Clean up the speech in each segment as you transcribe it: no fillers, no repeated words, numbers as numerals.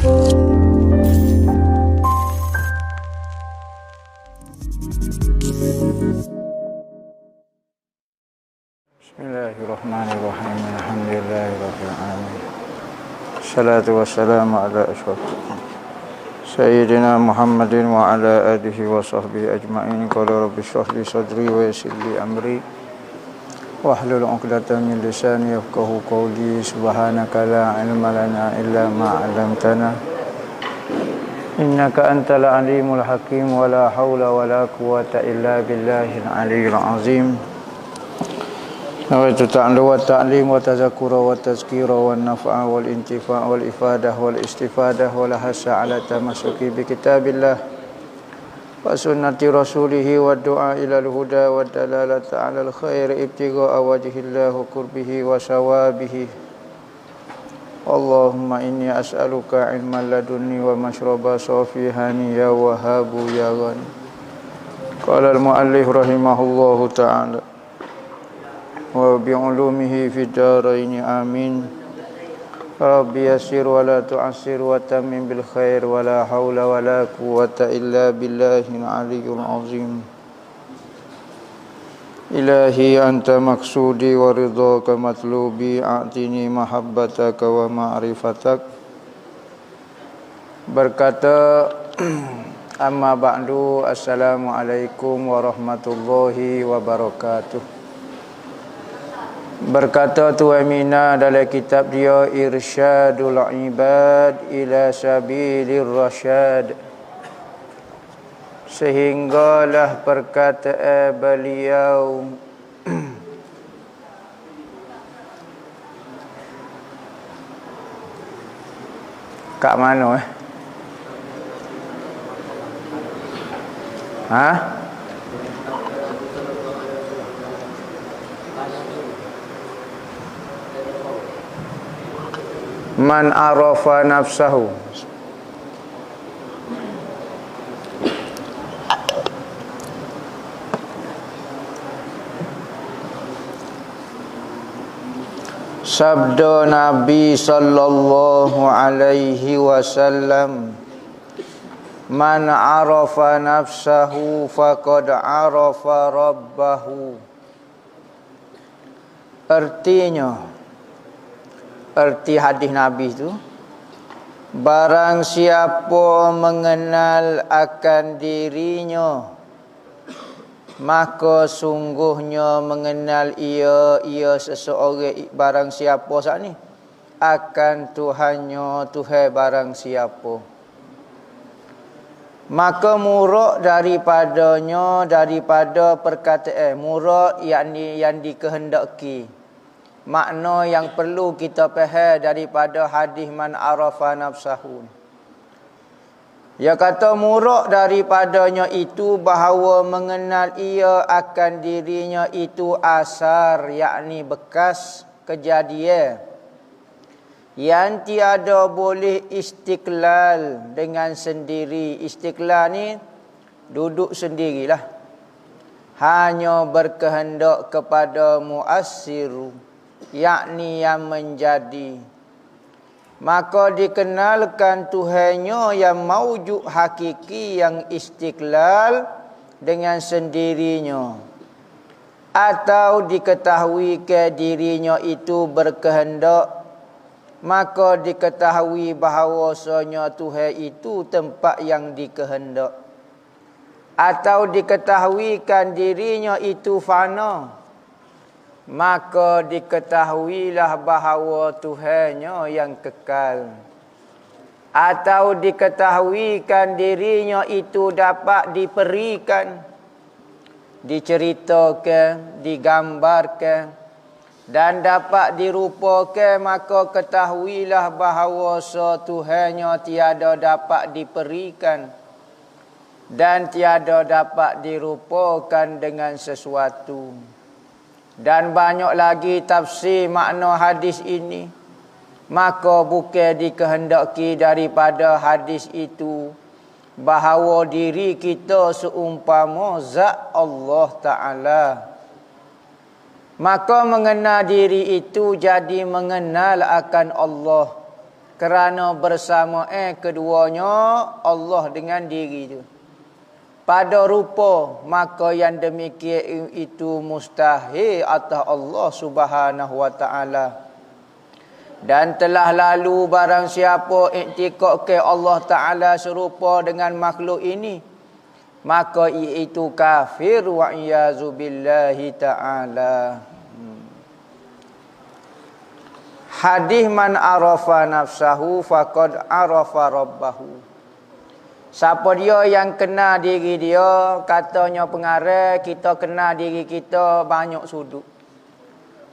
Bismillahirrahmanirrahim. Alhamdulillahirabbil alamin. Salatu wassalamu ala asyrafil Sayyidina Muhammadin wa ala alihi wa sahbihi ajma'in. Qala rabbi shrah li sadri wa yassir li amri wahlul 'uqdatam min lisani yafqahu qawli. Subhanaka la ilma lana illa ma 'allamtana innaka antal alimul hakim. Wa la haula wa la quwwata illa billahil aliyyil azim. Nawaitu ta'allu wa ta'lim wa tazakkura wa tazkira wa naf'a wal intifa' wal ifadah wal istifadah wal hasa ala tamasuki bi kitabillah wa sunnati rasulihi wa du'a ila al-huda wa dalalata ala al-khair ibtigha'a wajhillah wa qurbihi wa sawabihi. Allahumma inni as'aluka ilman ladunni wa mashraba safihani ya wahabu ya ghani. Qala al-muallif rahimahullahu ta'ala wa bi'ulumihi fid daraini amin. Rabbi yassir wa la tu'assir wa tammim bil khair wa la haula wa la quwwata illa billahil aliyyil azim. Ilahi anta maqsudi wa ridhaka matlubi, a'tini mahabbataka wa ma'rifatak. Berkata amma ba'du, assalamualaikum warahmatullahi wabarakatuh. Berkata Tuan Mina dalam kitab dia Irsyadul Ibad ila Sabilir Rasyad, sehinggalah perkataan beliau kat mana Man arafa nafsahu. Sabda Nabi sallallahu alaihi wasallam, man arafa nafsahu faqad arafa rabbahu. Arti hadis Nabi itu, barang siapa mengenal akan dirinya, maka sungguhnya mengenal ia seseorang. Barang siapa saat ni akan Tuhannya, Tuhan barang siapa, maka murak daripadanya, daripada perkataan murak yakni yang dikehendaki. Makna yang perlu kita faham daripada hadis man arafa nafsahu. Dia kata murak daripadanya itu bahawa mengenal ia akan dirinya itu asar, yakni bekas kejadian yang tiada boleh istiqlal dengan sendiri. Istiqlal ni duduk sendirilah, hanya berkehendak kepada muassiru, yakni yang menjadi. Maka dikenalkan Tuhannya yang maujud hakiki, yang istiqlal dengan sendirinya, atau diketahui ke dirinya itu berkehendak, maka diketahui bahawasanya Tuhan itu tempat yang dikehendak, atau diketahuikan dirinya itu fana, maka diketahuilah bahawa Tuhannya yang kekal, atau diketahuikan dirinya itu dapat diperikan, diceritakan, digambarkan, dan dapat dirupakan, maka ketahuilah bahawa Tuhannya tiada dapat diperikan dan tiada dapat dirupakan dengan sesuatu. Dan banyak lagi tafsir makna hadis ini. Maka bukan dikehendaki daripada hadis itu bahawa diri kita seumpama zat Allah Ta'ala. Maka mengenal diri itu jadi mengenal akan Allah. Kerana bersama keduanya Allah dengan diri itu pada rupa, maka yang demikian itu mustahil atas Allah Subhanahu wa taala. Dan telah lalu barang siapa iktikad ke Allah taala serupa dengan makhluk ini, maka iaitu kafir wa iyazu billahi taala. Hadis man arafa nafsahu faqad arafa rabbahu. Siapa dia yang kenal diri dia, katanya pengarang, kita kenal diri kita banyak sudut.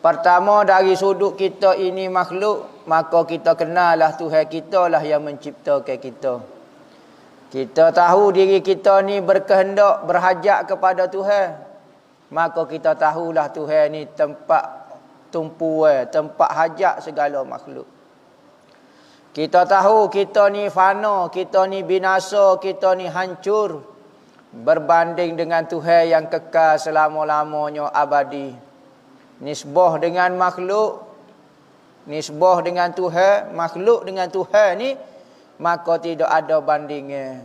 Pertama dari sudut kita ini makhluk, maka kita kenallah Tuhan kita lah yang menciptakan kita. Kita tahu diri kita ni berkehendak, berhajat kepada Tuhan, maka kita tahulah Tuhan ni tempat tumpuan, tempat hajat segala makhluk. Kita tahu kita ni fana, kita ni binasa, kita ni hancur berbanding dengan Tuhan yang kekal selama-lamanya abadi. Nisbah dengan makhluk, nisbah dengan Tuhan, makhluk dengan Tuhan ni maka tidak ada bandingnya.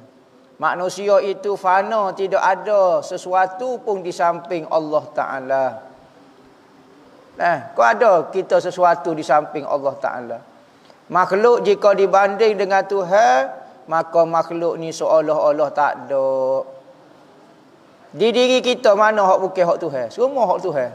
Manusia itu fana, tidak ada sesuatu pun di samping Allah Ta'ala. Kau ada kita sesuatu di samping Allah Ta'ala. Makhluk jika dibanding dengan Tuhan, maka makhluk ni seolah-olah tak ada. Di diri kita mana hak bukan hak Tuhan? Semua hak Tuhan.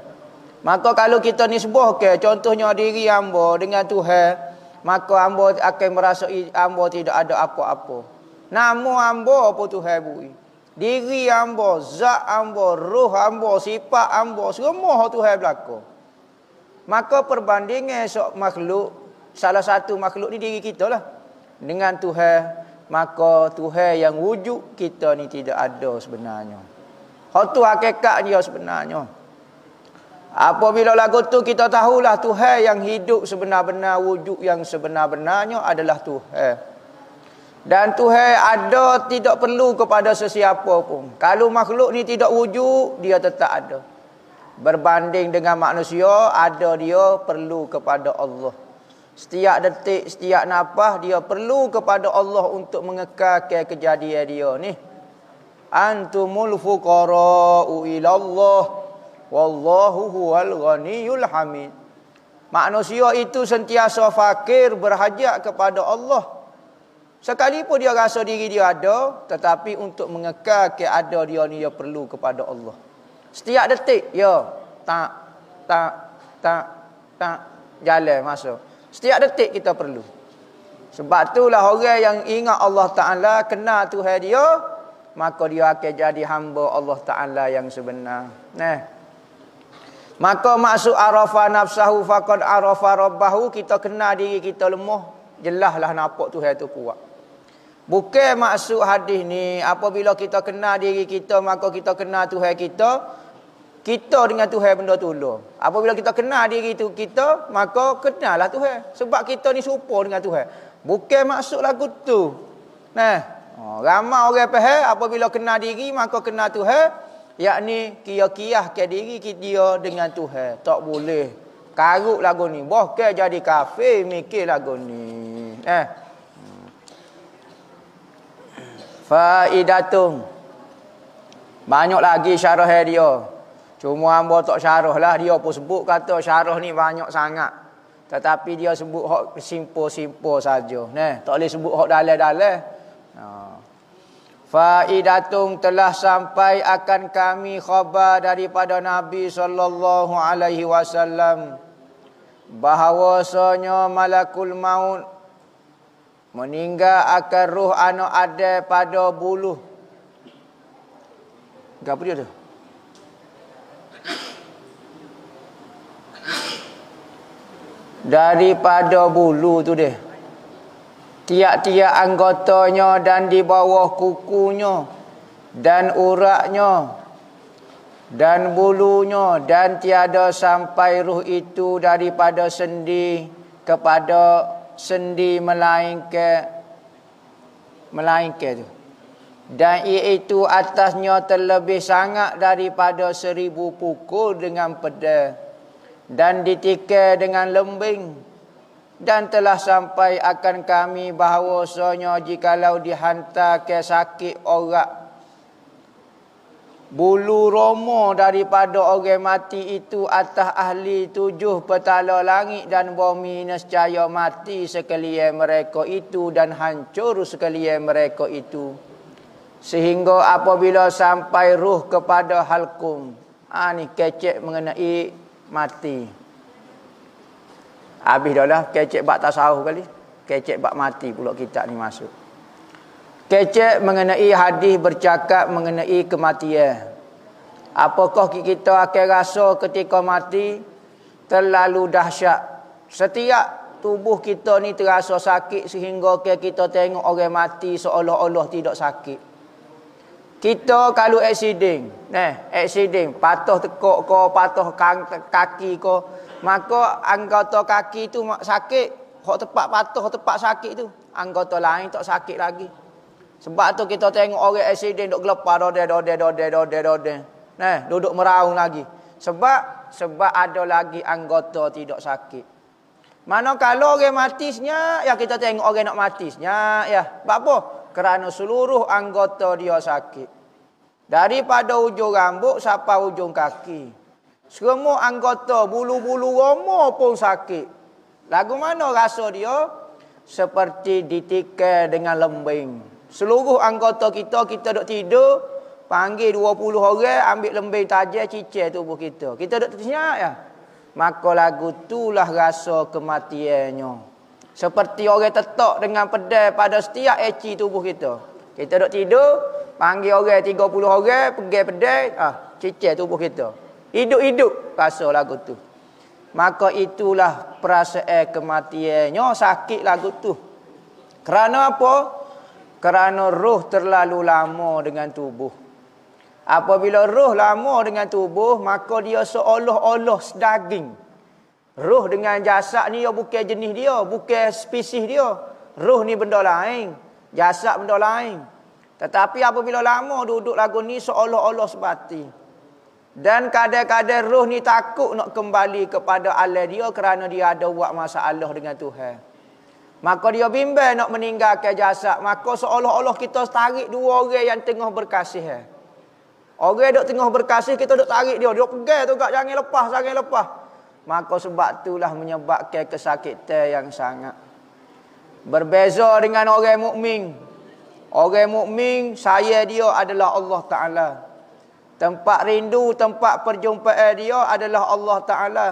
Maka kalau kita nisbah ke, contohnya diri hamba dengan Tuhan, maka hamba akan merasa hamba tidak ada apa-apa. Nama hamba apa Tuhan bui? Diri hamba, zat hamba, roh hamba, sifat hamba, semua hak Tuhan berlaku. Maka perbandingan makhluk, salah satu makhluk ni diri kita lah dengan Tuhan, maka Tuhan yang wujud kita ni tidak ada sebenarnya. Hak tu hakikat dia sebenarnya. Apabila lagu tu kita tahulah Tuhan yang hidup sebenar-benar, wujud yang sebenar-benarnya adalah Tuhan. Dan Tuhan ada, tidak perlu kepada sesiapa pun. Kalau makhluk ni tidak wujud, dia tetap ada. Berbanding dengan manusia, ada dia perlu kepada Allah. Setiap detik, setiap nafas dia perlu kepada Allah untuk mengekalkan kejadian dia ni. Antumul fuqara'u ilallah wallahu huwal ghaniyul hamid. Manusia itu sentiasa fakir, berhajat kepada Allah. Sekalipun dia rasa diri dia ada, tetapi untuk mengekalkan ada dia ni dia perlu kepada Allah. Setiap detik, ya, tak, jalan masa. Setiap detik kita perlu. Sebab itulah orang yang ingat Allah Ta'ala, kenal Tuhan dia, maka dia akan jadi hamba Allah Ta'ala yang sebenar. Maka maksud arafa nafsahu faqad arafa rabbahu, kita kenal diri kita lemah, jelaslah nampak Tuhan itu kuat. Bukan maksud hadis ni, apabila kita kenal diri kita, maka kita kenal Tuhan kita. Kita dengan Tuhan benda tolong. Apabila kita kenal diri itu kita, maka kenallah Tuhan. Sebab kita ni serupa dengan Tuhan. Bukan maksud lagu tu. Ramai orang faham apabila kenal diri, maka kenal Tuhan. Yakni kiyah-kiyah ke diri dia dengan Tuhan. Tak boleh. Karut lagu ni. Bahkan jadi kafir mikir lagu ni. Faidatung. Banyak lagi syarah dia. Cuma hamba tak syarah lah. Dia pun sebut kata syarah ni banyak sangat. Tetapi dia sebut hak simpul-simpul saja. Tak boleh sebut hak dalam-dalam. Faidatung telah sampai akan kami khabar daripada Nabi sallallahu alaihi wasallam bahawasanya malakul maut meninggal akan ruh anak Adam pada buluh. Apa dia tu? Daripada bulu tu dia. Tiap-tiap anggotanya dan di bawah kukunya dan uratnya dan bulunya, dan tiada sampai ruh itu daripada sendi kepada sendi melainkan tu. Dan iaitu atasnya terlebih sangat daripada 1000 pukul dengan pedang, dan ditikar dengan lembing, Dan telah sampai akan kami bahawasanya jikalau dihantar ke sakit orang, bulu romo daripada orang mati itu atas ahli 7 petala langit dan bumi, nescaya mati sekalian mereka itu dan hancur sekalian mereka itu. Sehingga apabila sampai ruh kepada halkum. Ni kecek mengenai mati. Habis dah lah kecek bab tasawuf kali. Kecek bab mati pula kitab ni masuk. Kecek mengenai hadis bercakap mengenai kematian. Apakah kita akan rasa ketika mati terlalu dahsyat. Setiap tubuh kita ni terasa sakit sehingga kita tengok orang mati seolah-olah tidak sakit. Kita kalau accident, patah tekuk ke, patah kaki ke, maka anggota kaki tu sakit, hak tepat patah, hak tepat sakit tu. Anggota lain tak sakit lagi. Sebab tu kita tengok orang accident duk gelepar dode. Duduk meraung lagi. Sebab ada lagi anggota tidak sakit. Mana kalau orang mati senyap, ya kita tengok orang nak mati senyap, ya. Sebab apa? Kerana seluruh anggota dia sakit. Daripada ujung rambut sampai ujung kaki. Semua anggota bulu-bulu romo pun sakit. Lagu mana rasa dia? Seperti ditikar dengan lembing. Seluruh anggota kita duk tidur, panggil 20 orang, ambil lembing tajam cicir tubuh kita. Kita duk tersenyap ya. Maka lagu itulah rasa kematiannya. Seperti orang tetok dengan pedal pada setiap eci tubuh kita. Kita duk tidur, panggil orang 30 orang, pegang pedal, cicir tubuh kita. Hidup-hidup rasa lagu tu. Maka itulah perasaan kematiannya, sakit lagu tu. Kerana apa? Kerana roh terlalu lama dengan tubuh. Apabila roh lama dengan tubuh, maka dia seolah-olah sedaging. Roh dengan jasad ni bukan jenis dia, bukan spesies dia. Roh ni benda lain, jasad benda lain. Tetapi apabila lama duduk lagu ni seolah-olah sebati. Dan kadang-kadang roh ni takut nak kembali kepada alam dia kerana dia ada buat masalah dengan Tuhan. Maka dia bimbang nak meninggalkan jasad. Maka seolah-olah kita tarik dua orang yang tengah berkasih. Orang duk tengah berkasih, kita duk tarik dia. Dia pegang tu, jangan lepas. Maka sebab itulah menyebabkan kesakitan yang sangat. Berbeza dengan orang mukmin. Orang mukmin saya dia adalah Allah Ta'ala. Tempat rindu, tempat perjumpaan dia adalah Allah Ta'ala.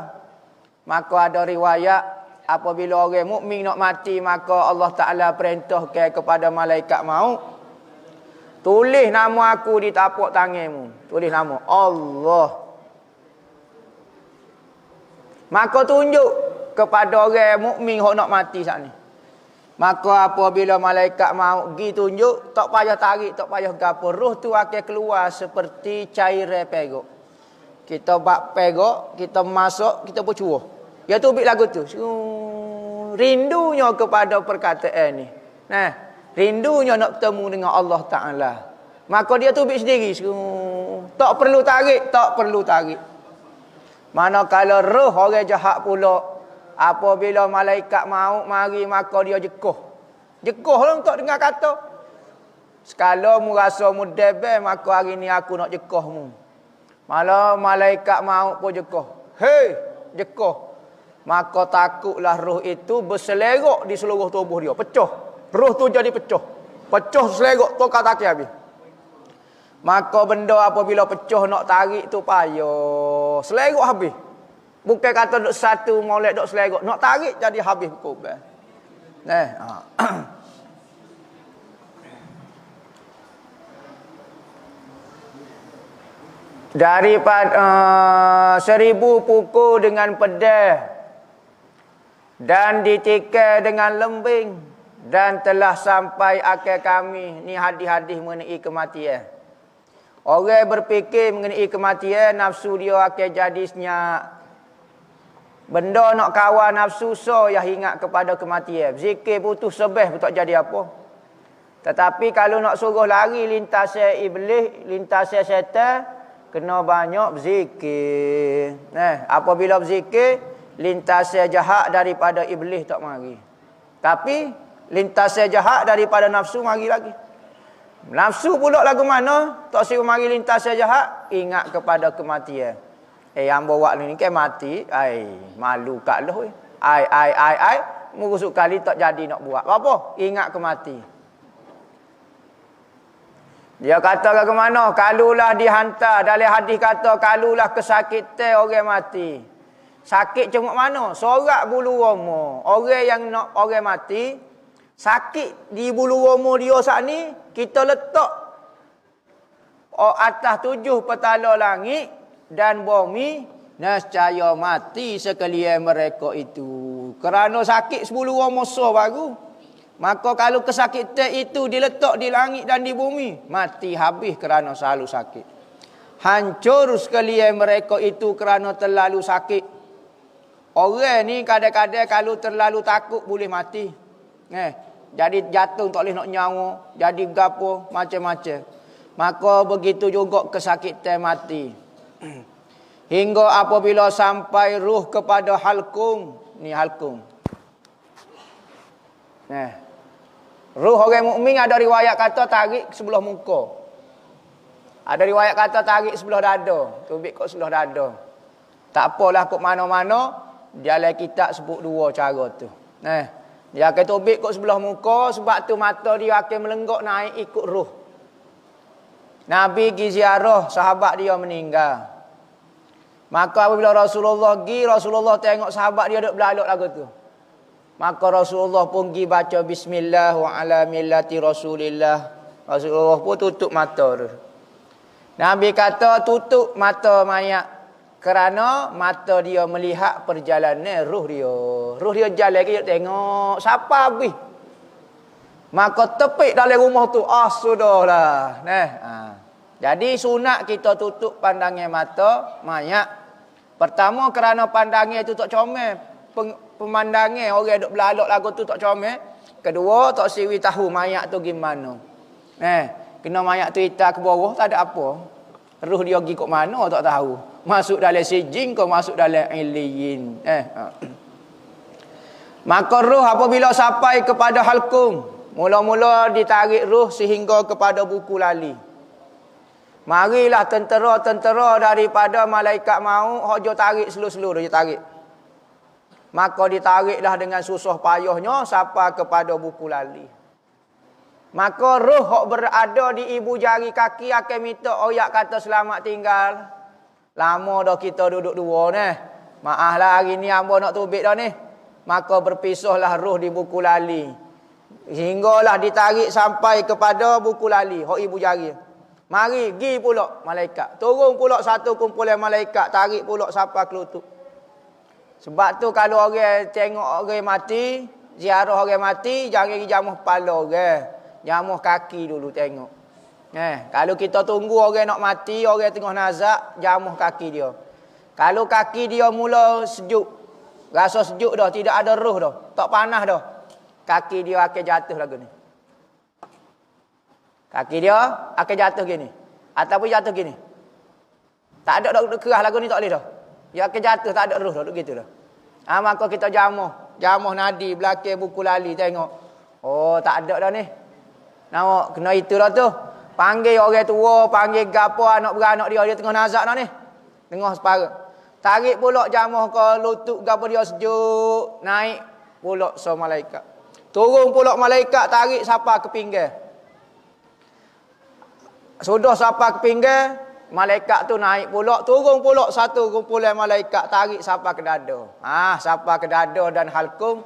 Maka ada riwayat, apabila orang mukmin nak mati, maka Allah Ta'ala perintahkan kepada malaikat maut, tulis nama aku di tapak tanganmu. Tulis nama Allah. Maka tunjuk kepada orang mukmin hok nak mati saat ni. Maka apabila malaikat maut pergi tunjuk, tak payah tarik, tak payah gapo, roh tu akan keluar seperti cairan perak. Kita bak perak, kita masuk, kita pun cuah. Ya tu bik lagu tu. Rindunya kepada perkataan ni. Rindunya nak bertemu dengan Allah Ta'ala. Maka dia tubik sendiri. Tak perlu tarik. Manakala roh orang jahat pula, apabila malaikat maut mari, maka dia jekoh. Jekoh lah untuk dengar kata. Sekala mu rasa mu debel, maka hari ni aku nak jekoh mu. Malah malaikat maut pun jekoh. Hei, jekoh. Maka takutlah roh itu berselerok di seluruh tubuh dia. Pecah. Roh tu jadi pecah. Pecah selerok, tokak taki habis. Maka benda apabila pecah nak tarik tu payah. Selerok habis. Bukan kata duk satu molek duk selerok. Nak tarik jadi habis kubah. Daripada 1000 pukul dengan pedang dan ditikar dengan lembing. Dan telah sampai akhir kami. Ni hadis-hadis mengenai kematian. Orang berfikir mengenai kematian, nafsu dia akan jadi senyap. Benda nak kawan nafsu so yang ingat kepada kematian. Zikir putus sebeh pun tak jadi apa. Tetapi kalau nak suruh lari lintasan iblis, lintasan syaitan, kena banyak berzikir. Apabila berzikir, lintasnya jahat daripada iblis tak mari. Tapi lintasnya jahat daripada nafsu mari lagi. Nafsu pula lagu mana? Tak siapa mari lintasnya jahat, ingat kepada kematian. Yang bawa ni kan mati, malu kat lu. Murusuk kali tak jadi nak buat. Apa? Ingat kemati. Dia kata ke mana? Kalulah dihantar. Dalam hadis kata, kalulah kesakitan orang mati. Sakit cuma mana? Sorak bulu roma. Orang yang nak orang mati, sakit di bulu roma dia saat ni, kita letak atas 7 petala langit dan bumi, nescaya mati sekalian mereka itu. Kerana sakit sebulu roma so baru. Maka kalau kesakitan itu diletak di langit dan di bumi, mati habis kerana selalu sakit. Hancur sekalian mereka itu kerana terlalu sakit. Orang ni kadang-kadang kalau terlalu takut boleh mati. Jadi jatuh tak boleh nak nyawa, jadi gapo macam-macam. Maka begitu juga kesakitan mati. Hingga apabila sampai ruh kepada halkum. Ni halkum. Ruh orang mukmin ada riwayat kata tarik sebelah muka. Ada riwayat kata tarik sebelah dada. Tubik kat sebelah dada. Tak apalah kok mana-mana. Dalam kitab sebut 2 cara tu. Dia akan tubik kat sebelah muka. Sebab tu mata dia akan melenggak naik ikut ruh. Nabi pergi ziarah sahabat dia meninggal. Maka apabila Rasulullah pergi, Rasulullah tengok sahabat dia duduk belalak lagu tu. Maka Rasulullah pun pergi baca bismillah wa ala millati Rasulillah. Rasulullah pun tutup mata tu. Nabi kata tutup mata mayat kerana mata dia melihat perjalanan ruh dia. Ruh dia jalan ke dia tengok siapa habis. Maka tepik dalam rumah tu, sudahlah. Jadi sunat kita tutup pandangan mata mayat. Pertama kerana pandangnya itu tak comel. Pemandangan orang duk belalak lagu tu tak comel. Kedua tak siwi tahu mayat tu gimana. Kena mayat tu hitam ke bawah tak ada apa. Ruh dia pergi kat mana tak tahu. Masuk dalam sijin ke masuk dalam iliyin. Maka ruh apabila sampai kepada halkum, mula-mula ditarik ruh sehingga kepada buku lali. Marilah tentera-tentera daripada malaikat maut, hok tarik seluruh dia tarik. Maka ditariklah dengan susah payahnya sampai kepada buku lali. Maka roh hok berada di ibu jari kaki akan minta oyak kata selamat tinggal. Lama dah kita duduk dua ni. Maaflah hari ni hamba nak tubik dah ni. Maka berpisahlah roh di buku lali. Sehinggalah ditarik sampai kepada buku lali, hok ibu jari. Mari pergi pula malaikat. Turun pula satu kumpulan malaikat, tarik pula sampai ke lutut. Sebab tu kalau orang tengok orang mati, ziarah orang mati, jangan pergi jamuh kepala orang. Jamuh kaki dulu tengok. Kalau kita tunggu orang nak mati, orang tengah nazak, jamuh kaki dia. Kalau kaki dia mula sejuk, rasa sejuk dah, tidak ada roh dah, tak panas dah, kaki dia akan jatuh lagu ni. Kaki dia akan jatuh gini. Ataupun jatuh gini. Tak ada dah kerah lagu ni tak boleh dah. Dia akan jatuh tak ada roh dah. Begitu dah. Maka kita jamuh. Jamuh nadi belakang buku lali tengok. Oh tak ada dah ni. Nampak kena itu dah tu. Panggil orang tua, panggil gapo anak beranak dia. Dia tengah nazak dah ni. Tengah separa. Tarik pula jamuh ke lutut gapo dia sejuk. Naik pula malaikat. Turun pula malaikat tarik sampai ke pinggir. Sudah sampai ke pinggir, malaikat tu naik pula, turun pula satu kumpulan malaikat tarik sampai ke dada. Sampai ke dada dan halkum,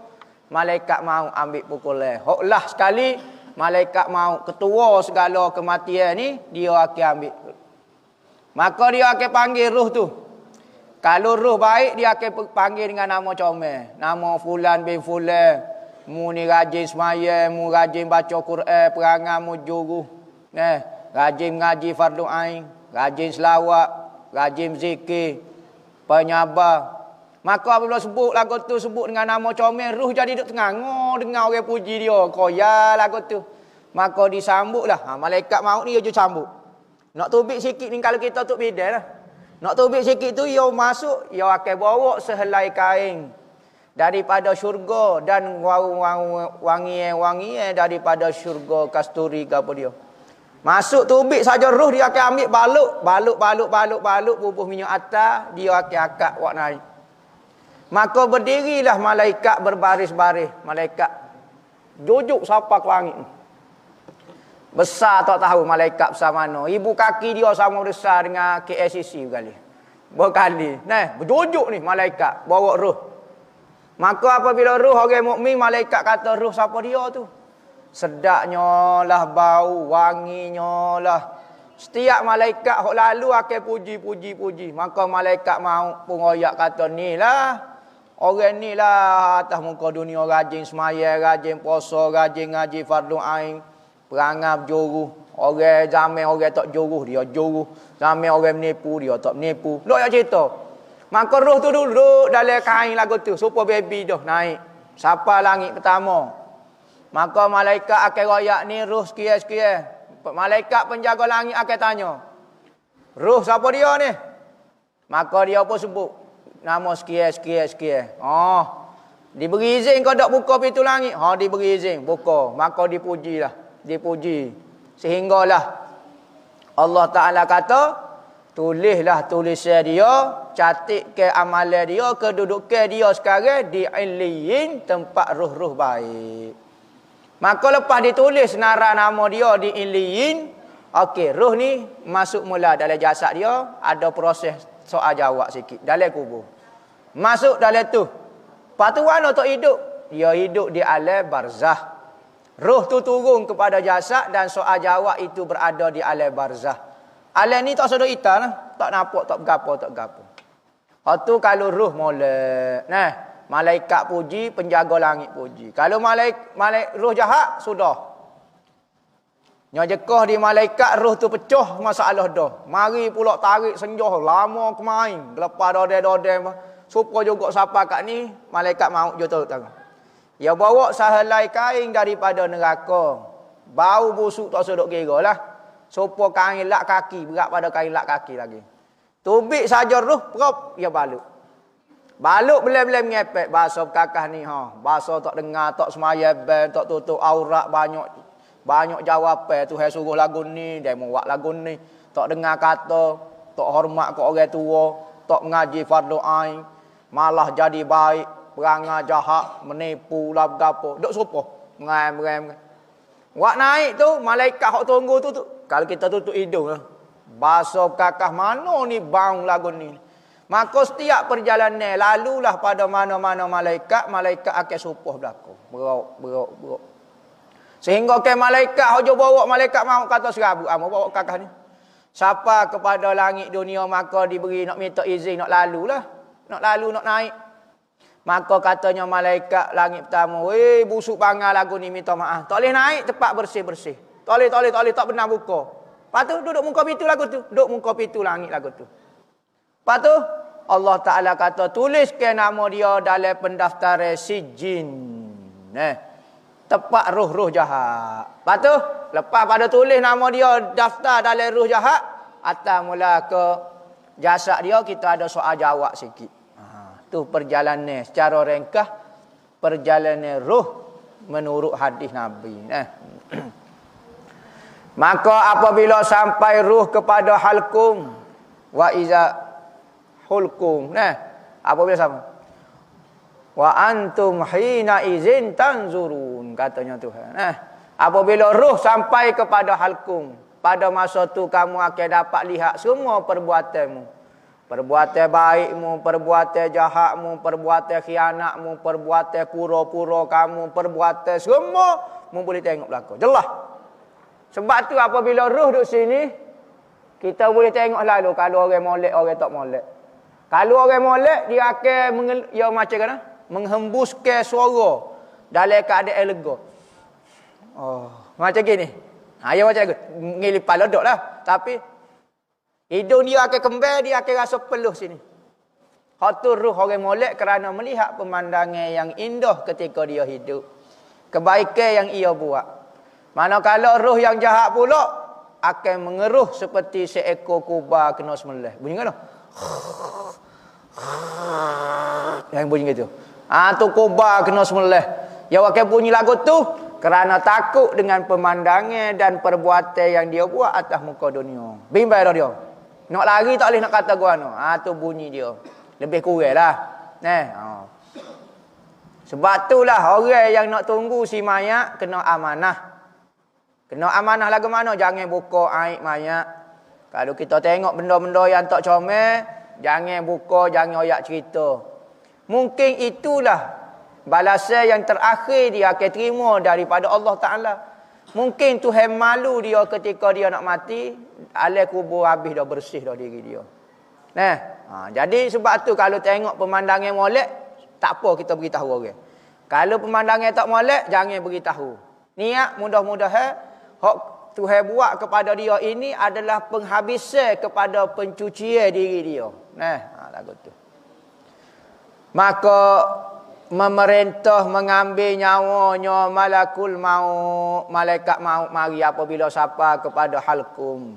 malaikat mau ambil pukulan. Hoklah sekali, malaikat mau ketua segala kematian ni, dia akan ambil. Maka dia akan panggil ruh tu. Kalau ruh baik, dia akan panggil dengan nama comel. Nama fulan bin fulan. Mu ni rajin semayang, mu rajin baca Quran, perangai mu juru. Rajin ngaji fardu ain, rajin selawat, rajin zikir, penyabar. Maka apabila sebut lagu tu sebut dengan nama comel, ruh jadi duk tengangor dengar orang puji dia, koya lagu tu. Maka disambutlah. Malaikat maut ni dia sambut. Nak tubik sikit ni kalau kita tuk bidai lah. Nak tubik sikit tu, ia masuk, ia akan bawa sehelai kain daripada syurga dan wangi daripada syurga kasturi ke apa dia. Masuk tubik saja roh, dia akan ambil baluk, bubuh minyak atas, dia akan akak wak naik. Maka berdirilah malaikat berbaris-baris, malaikat jujuk sampai ke langit. Besar tak tahu malaikat besar mana. Ibu kaki dia sama besar dengan KLCC berkali. Berkali. Nah, berjujuk ni malaikat bawa roh. Maka apabila roh orang mukmin, malaikat kata roh siapa dia tu? Sedaknya lah bau, wanginya lah. Setiap malaikat hok lalu akan puji. Maka malaikat mau pun royak kata ni lah. Orang ni lah atas muka dunia rajin semaya, rajin puasa, rajin ngaji fardu ain. Perangai berjuruh. Orang zaman orang tak juruh, dia juruh. Zaman orang menipu, dia tak menipu. Lok yang cerita. Maka roh tu duduk dalam kain lagu tu. Supaya baby dah naik. Sampai langit pertama. Maka malaikat akan royak ni roh sekian. Malaikat penjaga langit akan tanya. Roh siapa dia ni? Maka dia pun sebut. Nama sekian. Oh. Diberi izin kau tak buka pintu langit? Ha, diberi izin. Buka. Maka dipujilah. Dipuji. Sehinggalah Allah Ta'ala kata, tulislah tulisan dia, catik ke amalan dia, kedudukan dia sekarang di Illiyin, tempat ruh-ruh baik. Maka lepas ditulis nara nama dia di Illiyin, okey, ruh ni masuk mula dalam jasad dia, ada proses soal jawab sikit dalam kubur. Masuk dalam tu. Lepas tu mana tak hidup? Dia hidup di alam barzah. Roh tu turun kepada jasad dan soal jawab itu berada di alam barzah. Alam ni tak sedar ita lah. Tak nampak, tak bergapo. Lepas tu kalau roh molek. Nah, malaikat puji, penjaga langit puji. Kalau roh jahat, sudah. Nyajekah di malaikat, roh tu pecah, masalah dah. Mari pula tarik senjah, lama kemain. Lepas dodeng. Supaya juga siapa kat ni, malaikat maut je tahu. Dia bawa sehelai kain daripada neraka. Bau busuk tak sedok kira lah. Supaya kain lak kaki, berat pada kain lak kaki lagi. Tubik saja roh, prop, dia baluk. Baluk belai-belai mengepek. Bahasa kakak ni, bahasa tak dengar, tak semaya, tak tutup aurat, banyak jawapan. Tuhan suruh lagu ni, dia mau buat lagu ni. Tak dengar kata, tak hormat ke orang tua, tak mengaji fardu ain, malah jadi baik. Perangai jahat, menipu lah bergapo. Duk sopo. Mengai. Wak naik tu, malaikat hok tunggu tu. Kalau kita tutup hidung lah. Bahasa kakak mana ni bang lagu ni. Maka setiap perjalanan lalulah pada mana-mana malaikat akan supuh belakang. Berok. Sehingga ke malaikat hojo bawa malaikat mau kata serabu. Mau bawa kakak ni. Siapa kepada langit dunia maka diberi nak minta izin nak lalu lah. Nak lalu, nak naik. Maka katanya malaikat langit pertama, weh busuk bangal lagu ni minta maaf. Tak boleh naik tempat bersih-bersih. Tak boleh, tak pernah buka. Lepas tu duduk muka pintu lagu tu. Duduk muka pintu langit lagu tu. Lepas tu Allah Ta'ala kata, tuliskan nama dia dalam pendaftaran sijin. Tempat roh-roh jahat. Lepas tu, lepas pada tulis nama dia daftar dalam roh jahat, atas mula ke jasad dia, kita ada soal jawab sikit. Tu perjalanan secara ringkas perjalanan roh menurut hadis Nabi. Maka apabila sampai roh kepada halkum wa iza hulkum, apabila sampai wa antum hina izin tanzurun, katanya Tuhan. Apabila roh sampai kepada halkum, pada masa tu kamu akan dapat lihat semua perbuatanmu. Perbuatan baikmu, perbuatan jahatmu, perbuatan khianatmu, perbuatan pura-pura kamu, perbuatan semua mu boleh tengok belakang. Jelas. Sebab tu apabila roh duduk sini, kita boleh tengok lalu kalau orang molek, orang tak molek. Kalau orang molek, dia akan macam mana? Menghembuskan suara dalam keadaan lega. Oh, macam gini. Dia macam tu. Ngilipal ledok lah. Tapi hidung dia akan kembali, dia akan rasa peluh sini. Hatu ruh orang molek kerana melihat pemandangan yang indah ketika dia hidup. Kebaikan yang ia buat. Manakala ruh yang jahat pula akan mengeruh seperti seekor kuba kena sembelih. Bunyi kan? Yang bunyi gitu. Tu kubar kena sembelih. Ya wakil bunyi lagu tu kerana takut dengan pemandangan dan perbuatan yang dia buat atas muka dunia. Bimbang dah dia. Nak lari tak boleh nak kata gua no. Tu bunyi dia. Lebih kurang lah. Sebab itulah orang yang nak tunggu si mayat kena amanah. Kena amanah lagu mana? Jangan buka aib mayat. Kalau kita tengok benda-benda yang tak comel, jangan buka, jangan oyak cerita. Mungkin itulah balasan yang terakhir dia akan terima daripada Allah Ta'ala. Mungkin Tuhan malu dia ketika dia nak mati, alam kubur habis dah, bersih dah diri dia. Jadi sebab tu kalau tengok pemandangan molek, tak apa kita beritahu orang. Kalau pemandangan tak molek, jangan beritahu. Niat mudah-mudahan hak Tuhan buat kepada dia ini adalah penghabisan kepada pencucian diri dia. Lagu tu. Maka memerintah mengambil nyawanya malakul maut, malaikat maut mari apabila sampai kepada halkum.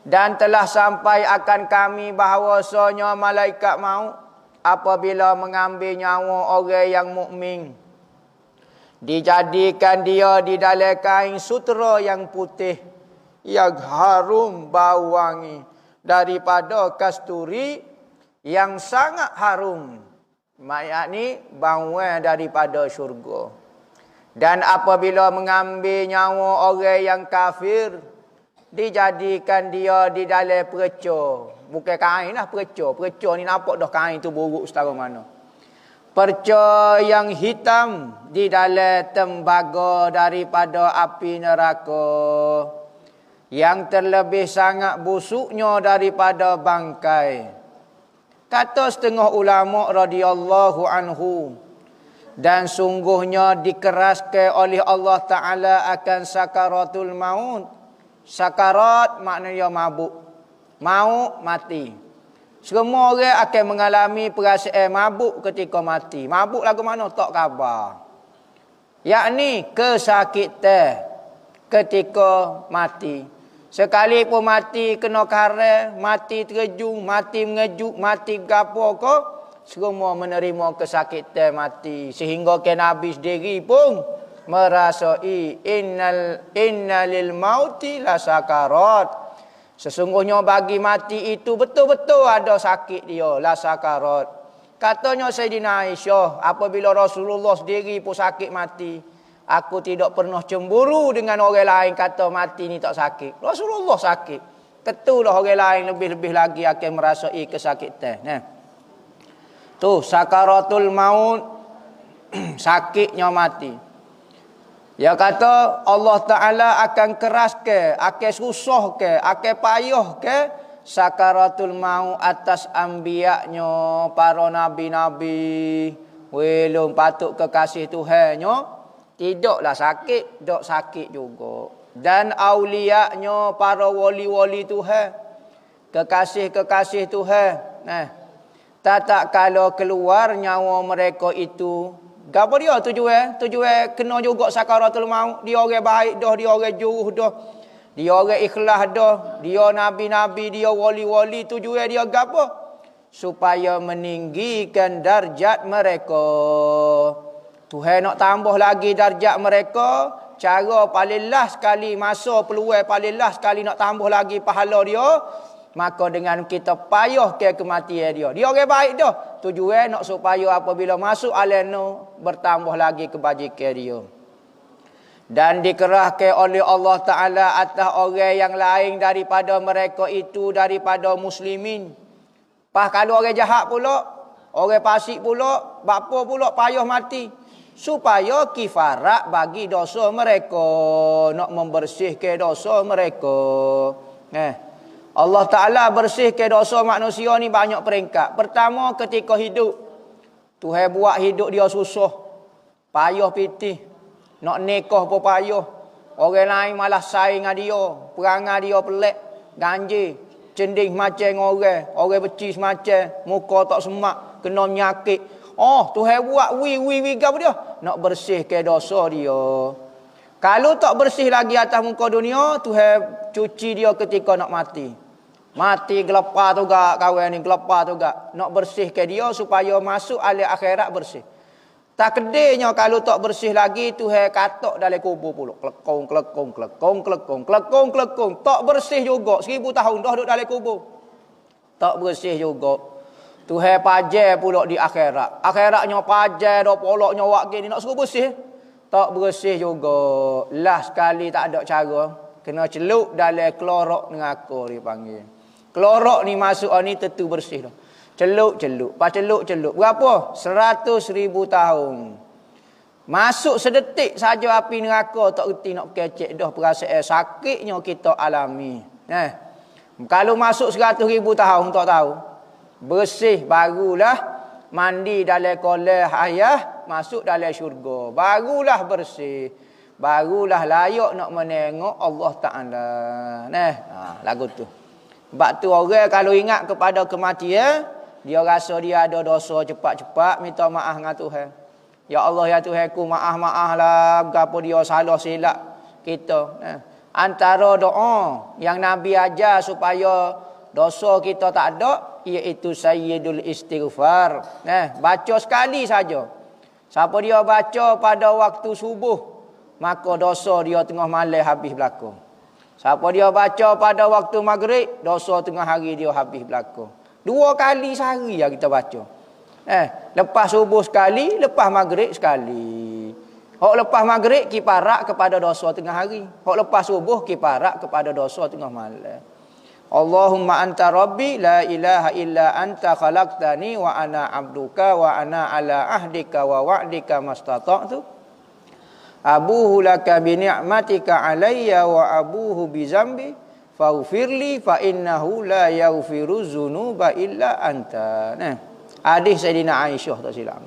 Dan telah sampai akan kami bahawasanya malaikat maut apabila mengambil nyawa orang yang mukmin, dijadikan dia di dalam kain sutera yang putih yang harum bau wangi daripada kasturi yang sangat harum. Mayat ni bauan daripada syurga. Dan apabila mengambil nyawa orang yang kafir, dijadikan dia di dalam perca. Bukan kain lah, perca. Perca ni nampak dah kain tu buruk setara mana. Perca yang hitam di dalam tembaga daripada api neraka, yang terlebih sangat busuknya daripada bangkai. Kata setengah ulama radhiyallahu anhu, dan sungguhnya dikeraskan oleh Allah Ta'ala akan sakaratul maut. Sakarat maknanya mabuk. Maut, mati. Semua orang akan mengalami perasaan mabuk ketika mati. Mabuk lagu mana? Tak khabar. Yakni kesakitan ketika mati. Sekalipun mati kena karat, mati terjun, mati mengejut, mati gapo ko, semua menerima kesakitan mati. Sehingga ke Nabi sendiri pun merasai innalil mauti la sakarat. Sesungguhnya bagi mati itu betul-betul ada sakit dia, la sakarat. Katanya Sayyidina Aisyah, apabila Rasulullah sendiri pun sakit mati, aku tidak pernah cemburu dengan orang lain kata mati ni tak sakit. Rasulullah sakit. Tentulah orang lain lebih-lebih lagi akan merasai kesakitan. Tu sakaratul maut, sakitnya mati. Dia kata Allah Ta'ala akan keraskan, akan susahkan, akan payahkan sakaratul maut atas anbiya-Nya, para nabi-nabi. Welum patut kekasih Tuhannya, tidaklah sakit, dok sakit juga. Dan aulia-Nya, para wali-wali Tuhan, kekasih-kekasih Tuhan. Tak kalau keluar nyawa mereka itu, gapo dia tujuan? Tujuan kena juga sakaratul maut. Dia orang baik dah, dia orang juruh dah, dia orang ikhlas dah, dia nabi-nabi, dia wali-wali. Tujuan dia gapo? Supaya meninggikan darjat mereka. Tuhan nak tambah lagi darjat mereka. Cara paling last sekali, masa peluang paling last sekali nak tambah lagi pahala dia, maka dengan kita payah ke kematian dia. Dia orang baik dah. Tujuan nak supaya apabila masuk alam bertambah lagi kebajikan dia. Dan dikerahkan oleh Allah Ta'ala atas orang yang lain daripada mereka itu, daripada muslimin. Kalau orang jahat pula, orang fasik pula, bapa pula payah mati, supaya kifarat bagi dosa mereka, nak membersihkan dosa mereka. Allah Ta'ala bersihkan dosa manusia ni banyak peringkat. Pertama, ketika hidup, Tuhan buat hidup dia susah, payah pitih, nak nikah pun payah. Orang lain malah saing dengan dia, perangai dia pelik, ganjil, cending macam orang becis macam, muka tak semak, kena nyakit. Tuhan buat gapo dia? Nak bersihkan dosa dia. Kalau tak bersih lagi atas muka dunia, Tuhan cuci dia ketika nak mati. Mati gelepar tu gak kawan ni, gelepar tu gak. Nak bersihkan dia supaya masuk alam akhirat bersih. Tak kedainya kalau tak bersih lagi Tuhan katok dalam kubur pula. Klekong, klekong, klekong, klekong, klekong, klekong. Tak bersih juga. 1000 tahun dah duduk dalam kubur. Tak bersih juga. Tuhan pajar pula di akhirat. Akhiratnya pajar dah poloknya wak gini nak suruh bersih. Tak bersih juga. Last sekali tak ada cara. Kena celup dalam klorok neraka dipanggil. Klorok ni masuk ni tentu bersih dah. Celup. Pas celup. Berapa? 100,000 tahun. Masuk sedetik saja api neraka tak reti nak kecek dah perasaan sakitnya kita alami. Kalau masuk 100,000 tahun tak tahu. Bersih barulah mandi dalam kolam ayah masuk dalam syurga. Barulah bersih. Barulah layak nak menengok Allah Ta'ala. Lagu tu. Sebab tu orang kalau ingat kepada kematian, dia rasa dia ada dosa cepat-cepat minta maaf dengan Tuhan. Ya Allah ya Tuhanku maaf lah apa dia salah silap kita. Antara doa yang Nabi ajar supaya dosa kita tak ada iaitu sayyidul istighfar. Baca sekali saja. Siapa dia baca pada waktu subuh, maka dosa dia tengah malam habis berlaku. Siapa dia baca pada waktu maghrib, dosa tengah hari dia habis berlaku. 2 kali sehari ya kita baca. Lepas subuh sekali, lepas maghrib sekali. Hak lepas maghrib kiparat kepada dosa tengah hari. Hak lepas subuh kiparat kepada dosa tengah malam. Allahumma anta rabbi la ilaha illa anta khalaqtani wa ana abduka wa ana ala ahdika wa wa'dika mastata'tu. Abuhu laka bi ni'matika alayya wa abuhu bi zambi faghfirli fa innahu la yaghfiru dzunuba illa anta. Hadis Sayyidina Aisyah tak silap.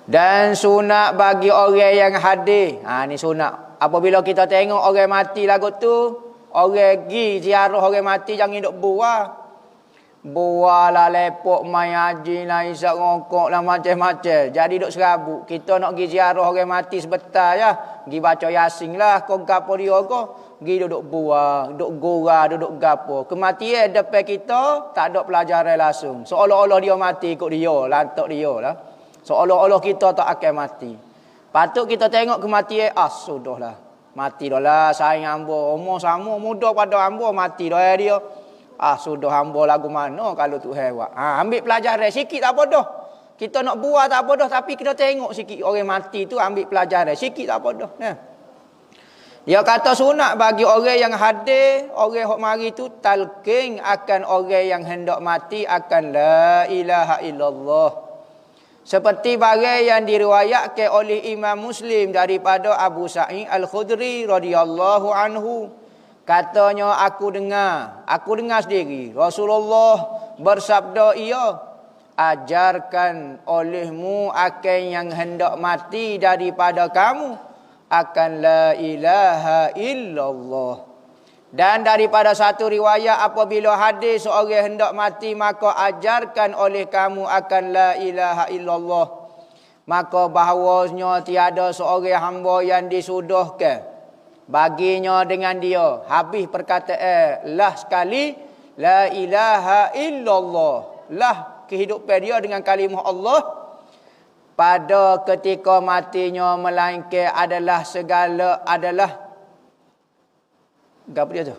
Dan sunat bagi orang yang hadir. Ni sunat. Apabila kita tengok orang mati lagu tu, orang pergi ziarah orang mati jangan duk buah. Buah lah lepok mai haji lah isap rokok lah macam-macam. Jadi duk serabut. Kita nak pergi ziarah orang mati sebentar ya. Pergi baca yasin lah. Kau gapo dia kau. Pergi duduk buah, duduk gora, duduk gapo. Kematian depan kita tak ada pelajaran langsung. Seolah-olah dia mati ikut dia, lantak dia lah. Seolah-olah kita tak akan mati. Patut kita tengok kematian, sudahlah. Mati dah lah, sayang hamba. Umur sama, muda pada hamba, mati dah dia. Sudah hamba lagu mana kalau Tuhan buat. Ambil pelajaran sikit tak apa dah. Kita nak buat tak apa dah, tapi kita tengok sikit orang mati tu ambil pelajaran sikit tak apa dah. Dia kata sunat bagi orang yang hadir, orang hok mari tu talqin akan orang yang hendak mati akan la ilaha illallah. Seperti bagai yang diriwayatkan oleh Imam Muslim daripada Abu Sa'id Al-Khudri radhiyallahu anhu. Katanya aku dengar sendiri Rasulullah bersabda ajarkan olehmu akan yang hendak mati daripada kamu akan la ilaha illallah. Dan daripada satu riwayat apabila hadir seorang hendak mati maka ajarkan oleh kamu akan la ilaha illallah. Maka bahawasanya tiada seorang hamba yang disudahkan baginya dengan dia habis perkataan lah sekali la ilaha illallah. Lah kehidupan dia dengan kalimah Allah pada ketika matinya melainkan adalah segala apa dia tu?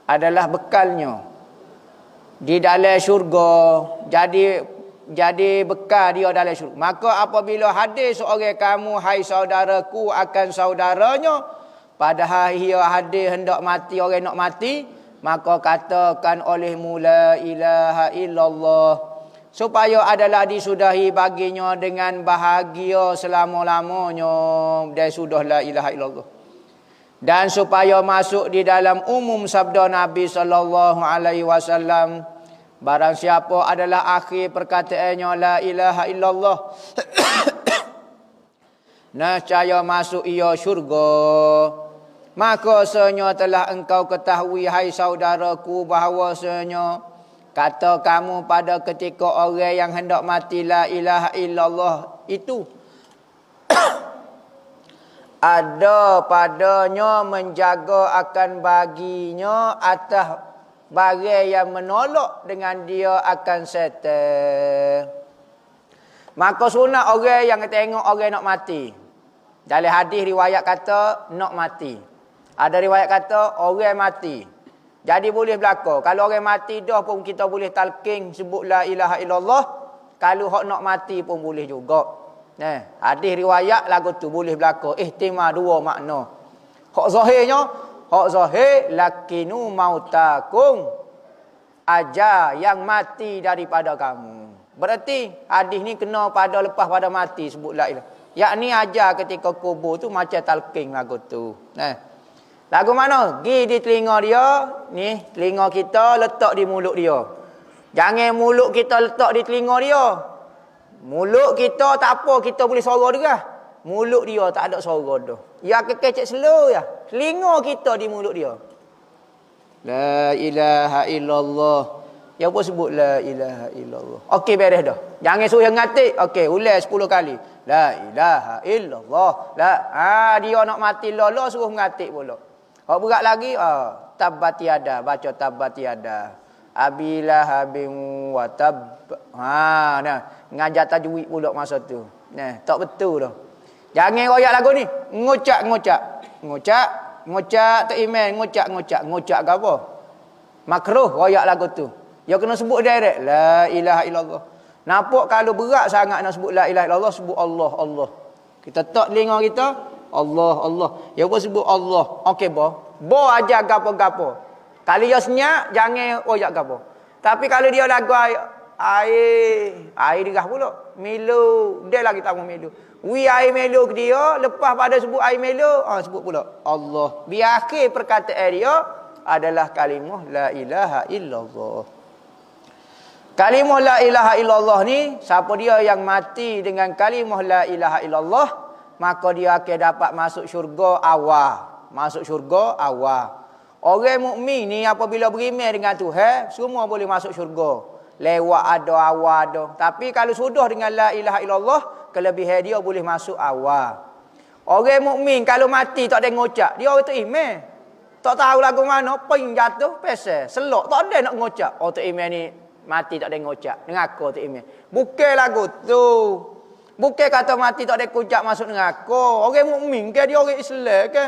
Adalah bekalnya di dalam syurga. Jadi bekal dia dalam syurga. Maka apabila hadir seorang kamu hai saudaraku akan saudaranya padahal ia hadir hendak mati orang nak mati, maka katakan olehmu la ilaha illallah supaya adalah disudahi baginya dengan bahagia selama-lamanya. Dan sudah la ilaha illallah. Dan supaya masuk di dalam umum sabda Nabi sallallahu alaihi wasallam, barang siapa adalah akhir perkataannya la ilaha illallah nescaya masuk ia syurga. Maka senyata telah engkau ketahui hai saudaraku bahawasanya kata kamu pada ketika orang yang hendak mati la ilaha illallah itu ada padanya menjaga akan baginya atas barang yang menolak dengan dia akan setan. Maka sunat orang yang tengok orang nak mati. Dalam hadis riwayat kata nak mati. Ada riwayat kata orang mati. Jadi boleh berlaku. Kalau orang mati dah pun kita boleh talqin sebut la ilaha illallah. Kalau hak nak mati pun boleh juga. Hadis riwayat lagu tu boleh berlaku. Ihtimal dua makna. Hak zahirnya, hak zahir lakinu mautakum, ajar yang mati daripada kamu. Berarti hadis ni kena pada lepas pada mati sebut la ilaha. Yakni ajar ketika kubur tu macam talqin lagu tu. Lagu mana? Gi di telinga dia, ni telinga kita letak di mulut dia. Jangan mulut kita letak di telinga dia. Mulut kita tak apa, kita boleh suara dia. Mulut dia tak ada suara dah. Ya kekecek slow ya. Telinga kita di mulut dia. La ilaha illallah. Ya apa sebut la ilaha illallah. Okey beres dah. Jangan suruh ngatik. Okey, ulang 10 kali. La ilaha illallah. Dia nak mati lolo suruh ngatik pula. Hak berat lagi tabbat yada, baca tabbat yada. Abilah habim wa tab. Nah, ngajar tajwid pula masa tu. Nah, tak betul dah. Jangan royak lagu ni. Ngucap tak iman, ngucap ke apa? Makruh royak lagu tu. Dia kena sebut direct la ilaha illallah. Nampak kalau berat sangat nak sebut la ilaha illallah, sebut Allah, Allah. Kita tak telinga kita, Allah, Allah. Ya pun sebut Allah. Okey, bo aja gapo-gapo. Kalau dia senyap, jangan royak gapo. Tapi kalau dia lagu air dirah pula. Melu, dia lagi tak mau melu. Wi air melu ke dia, lepas pada sebut air melu, sebut pula Allah. Biar akhir perkataan dia adalah kalimah la ilaha illallah. Kalimah la ilaha illallah ni, siapa dia yang mati dengan kalimah la ilaha illallah, maka dia akan dapat masuk syurga awal. Masuk syurga awal. Orang mukmin ni apabila beriman dengan Tuhan, semua boleh masuk syurga. Lewat ada, awal ada. Tapi kalau sudah dengan la ilaha illallah, kelebihan dia boleh masuk awal. Orang mukmin kalau mati tak ada ngucap, dia orang tu iman. Tak tahu lagu mana, ping jatuh, pesel, selok, tak ada nak ngucap. Oh tu iman ni mati tak ada ngucap. Dengar tu iman. Bukan lagu tu. Bukan kata mati tak ada ngucap masuk neraka. Orang mukmin ke dia orang Islam ke?